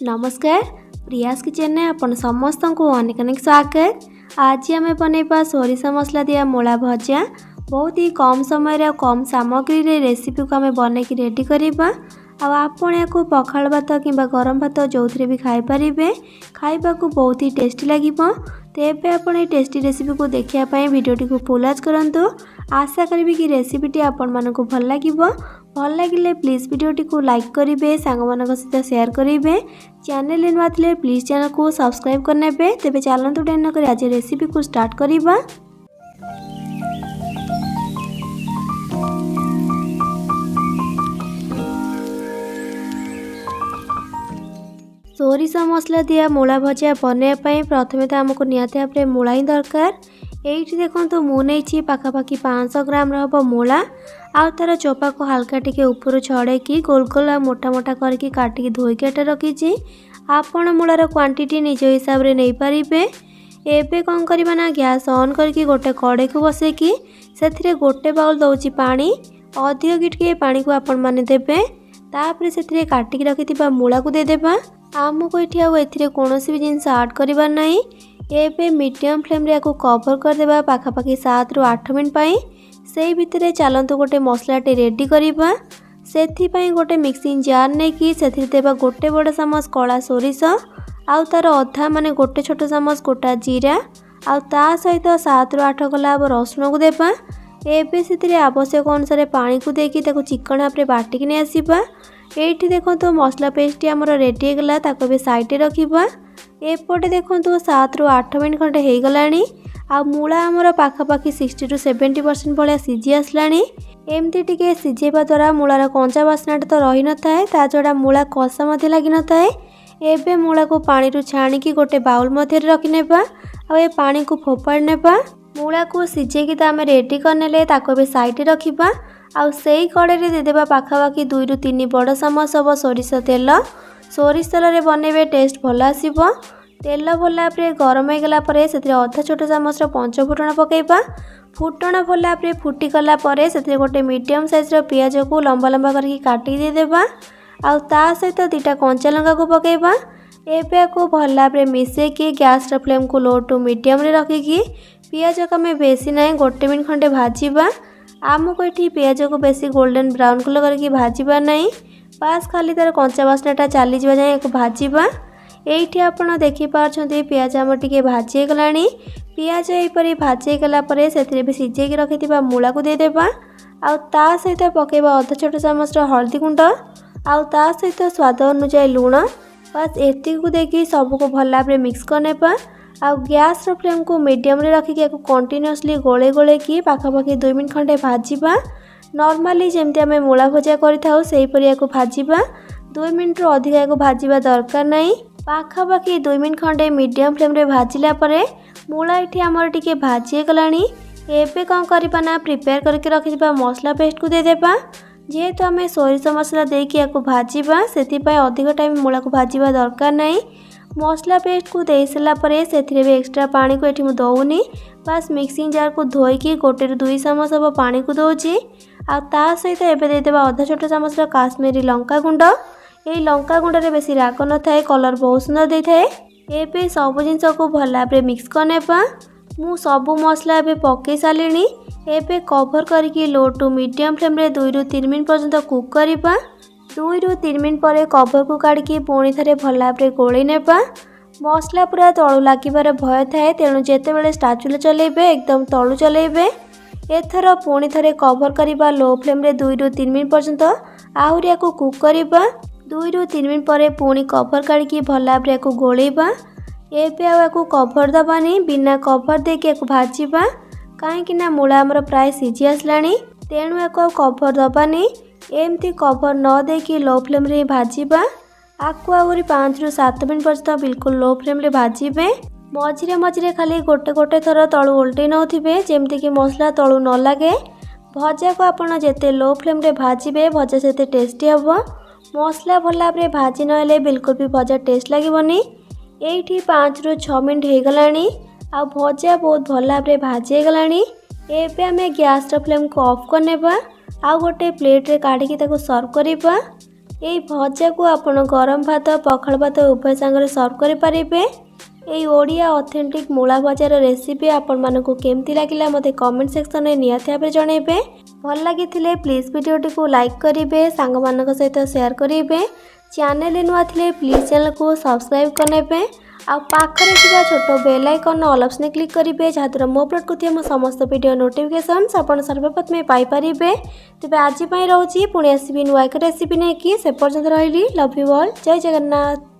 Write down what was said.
नमस्कार प्रियास किचन ने आपण समस्त को अनेक अनेक स्वागत। आज आम बनैबा सोरिषा मसला दिया मूला भजा। बहुत ही कम समय रे कम सामग्री रे रेसिपी को आम बनई रेडी करवा। आपण या पखाल भात कि गरम भात जो थे भी खाई पारे, खाइबा को बहुत ही टेस्टी लगे। तेबे आपण ये टेस्टी रेसिपी को देखापी भिडियोटी को फुल वॉच करंतु। आशा करी कि रेसिपीटी आपण मानक भल लगे। भल लगे प्लीज भिडियोटी को लाइक करेंगे, सांग मान सहित शेयर करेंगे। चैनल नुआ थे प्लीज चैनल को सब्सक्राइब करने। तेज चलतु डेन कर आज रेसिपी को स्टार्ट करवा। सोरिषा मसला दिया मूला भजा बनवाई प्रथम तो आमको निहाती भाव में मूला ही दरकार। ये देखो मुझे पाखापाखि 500 ग्राम हम मूला आउ तार चोपा को हल्का टिके ऊपर छड़ेकी गोल गोल आ मोटा मोटा करके काटिकी धोईकी एटा रखी। आपण मूलार क्वांटिटी निज हिसाब से नहीं पारे। एबे कौन करबा ना गैस ऑन करके गोटे कड़े को बसेकी से गोटे बाउल दौची पानी अधिक टिके पानी को आपण माने देबे। तापर से काटिकी रखिथिबा मूला को देदेबा। आमको ये आउ कौन भी जिनस आड करबार नहीं। एबे मीडियम फ्लेम रे कवर करदेबा पाखापाखि 7 ରୁ 8 मिनट पाई। से भितर चलतु गोटे मसलाटे रेडी करवा। से गोटे मिक्सिंग जार नहीं कि देवा गोटे बड़ चामच कला सोरिष आउ तार अधा माने गोटे छोट चामच गोटा जीरा आउ ता सहित 7 ରୁ 8 गला रसुण को देवा। एबे से आवश्यक अनुसार पानी को देकी चिकन भाव में बाटिकी नहीं आसवा। ये देखो तो मसला पेस्ट आमर रेडी होगला ताको भी साइड रखा। एपटे देखो 7 ରୁ 8 मिनट खंडे हो गलानी। आ मूला आमर पाखापाखि 60 ରୁ 70% भाया सीझी आसला। एमती टिके सीझेबा द्वारा मूलार कंचा बास्नाटा तो रही न थाए, ता छड़ा मूला कषा मध्य लगी न थाए। एबे मूला को पानी रू छाणिकी गोटे बाउल मध्य रखिनेबा आ ए पानी को फोपाड़ नेबा। मूला को सीझेकी तो आम रेडी करनेले ताको भी साइड रखिबा। आउ सेई कड़े रे देदेबा पाखापाखि 2 ରୁ 3 बड़ चामच हम सोरिष तेल। सोरिष तेल रे बनइबे टेस्ट भल आसीबो। तेल भल भाव गरम हो गला से अधा छोट चामच पंच फुटण पकेबा। फुटण भल भाव फुटी गला से गोटे मीडियम साइज पियाज को लंबा लंबा करके काटी देदेबा। आउ ता सहित 2टा कंचा लंका को पकेबा। एबे को भल भाव मिसेकी गैस फ्लेम को लो टू मीडियम रे रखिकी पियाज को आम बेसी ना गोटे मिनट खंडे भाजवा। आमको ये पियाज को बेसी गोल्डन ब्राउन कलर करके भाजवा नहीं, बास खाली तार कंचा बास्नाटा चली जाए भाजवा। ये आपड़ देखिपारे पियाज आम टे भाजी गला। पियाज यहपरी भाजी गला से भी सीझे रखि मूला को देदेबा। आउ ता सहित पकेबा अधा छोट चामच हल्दी गुंड आउ ता सहित स्वाद अनुसार लुण। बस एति को देखिए सबको भल भाव मिक्स करनेबा। आउ गैस फ्लेम को मीडियम रे रखिकी कंटिन्यूअसली गोले गोले की पाखापाखि 2 मिनट खंडे भाजवा। नॉर्मली जमती आम मूला भजा करी भाजवा। 2 मिनट रू अधिक भाजवा दरकार नहीं। पाखापाखि 2 मिनट खंडे मीडियम फ्लेम रे भाजिला परे मूला ये आमर टिके भाजी गला। एबे कौन करबा ना प्रिपेयर करके रखिबा मसला पेस्ट को देदेबा। जेहेतु आम सोरिष मसला देकी याको भाजिबा से अधिक टाइम मूला को भाजिबा दरकार नहीं। मसला पेस्ट को दे सारा परे से भी एक्स्ट्रा पानी को ये दौनी। बस मिक्सिंग जार को धोईकी 1 ରୁ 2 चामच हम पानी को दौची। आ ता सहित एबे देदेबा अधा छोट चामच काश्मीरी लंका गुंड। ये लंका गुंडे बेसी राग न थाए, कलर बहुत सुंदर दे थाए। एबे सब जिनस को भल भाव मिक्स करनेबा। मु सबू मसला एबे पकई सारिणी। एबे कवर करके लो टू मीडियम फ्लेम रे 2 ରୁ 3 मिनट पर्यंत कुक करबा। 2 ରୁ 3 मिनट पर कवर को काढ़ी पुणी थे भल भाव गोल नेबा। मसला पूरा तलू लगिबार भय थाए, तेणु जितेबाला स्टाचुला चलेबे एकदम तलू चलेबे। एथर पुणी थे कवर करबा लो फ्लेम रे 2 ରୁ 3 मिनट पर्यंत आहरी या कुक करबा। 2 ରୁ 3 मिनट पर पुणी कवर काढ़ी भल भाव गोलेबा। एबे आउ कवर दबानी, बिना कवर देके भाजवा कहीं मूला आमर प्राय सीझी आसला। तेणु या कवर दबानी। एमती कवर न देकी लो फ्लेम रे भाजवा। आपको आहरी 5 ରୁ 7 मिनट पर्यंत बिल्कुल लो फ्लेम रे भाजबे। मझिरे मझिरे खाली गोटे गोटे थर तलू उल्टे नौथिबे जेमती कि मसला तलू न लगे। भजा को आपड़ जिते लो फ्लेम रे भाजबे भजा से टेस्टी हम। मसला भल भाव भाजी ना बिल्कुल भी भजा टेस्ट लगनी। ये 5 ରୁ 6 मिनट हो गला। आ भजा बहुत भल भाव भाजी गला। एबे आम गैस फ्लेम को ऑफ करनेबा। आउ गोटे प्लेट रे काढ़ी सर्व करबा। এই ଭଜାକୁ ଆପଣ ଗରମ ଭାତ ପଖାଳ ଭାତ ଉଭୟ ସାଙ୍ଗରେ ସର୍ଭ କରିପାରିବେ। এই ଓଡ଼ିଆ ଅଥେଣ୍ଟିକ୍ ମୂଳା ଭଜାର ରେସିପି ଆପଣମାନଙ୍କୁ କେମିତି ଲାଗିଲା ମୋତେ କମେଣ୍ଟ ସେକ୍ସନରେ ନିହାତି ଭାବରେ ଜଣାଇବେ। ଭଲ ଲାଗିଥିଲେ ପ୍ଲିଜ୍ ଭିଡ଼ିଓଟିକୁ ଲାଇକ୍ କରିବେ, ସାଙ୍ଗମାନଙ୍କ ସହିତ ସେୟାର କରିବେ। ଚ୍ୟାନେଲରେ ନୂଆ ଥିଲେ ପ୍ଲିଜ୍ ଚ୍ୟାନେଲକୁ ସବସ୍କ୍ରାଇବ୍ କରିନେବେ। ଆଉ ପାଖରେ ଥିବା ଛୋଟ bell icon all option click କରିବେ, ଯାହାଦ୍ୱାରା ମୁଁ ଅପଲୋଡ଼ କରୁଥିବା ମୋ ସମସ୍ତ ଭିଡ଼ିଓ ନୋଟିଫିକେସନ୍ସ ଆପଣ ସର୍ବପ୍ରଥମେ ପାଇପାରିବେ। ତେବେ ଆଜି ପାଇଁ ରହୁଛି, ପୁଣି ଆସିବି ନୂଆ ଏକ ରେସିପି ନେଇକି। ସେ ପର୍ଯ୍ୟନ୍ତ ରହିଲି। Love you all. Jai Jagannath.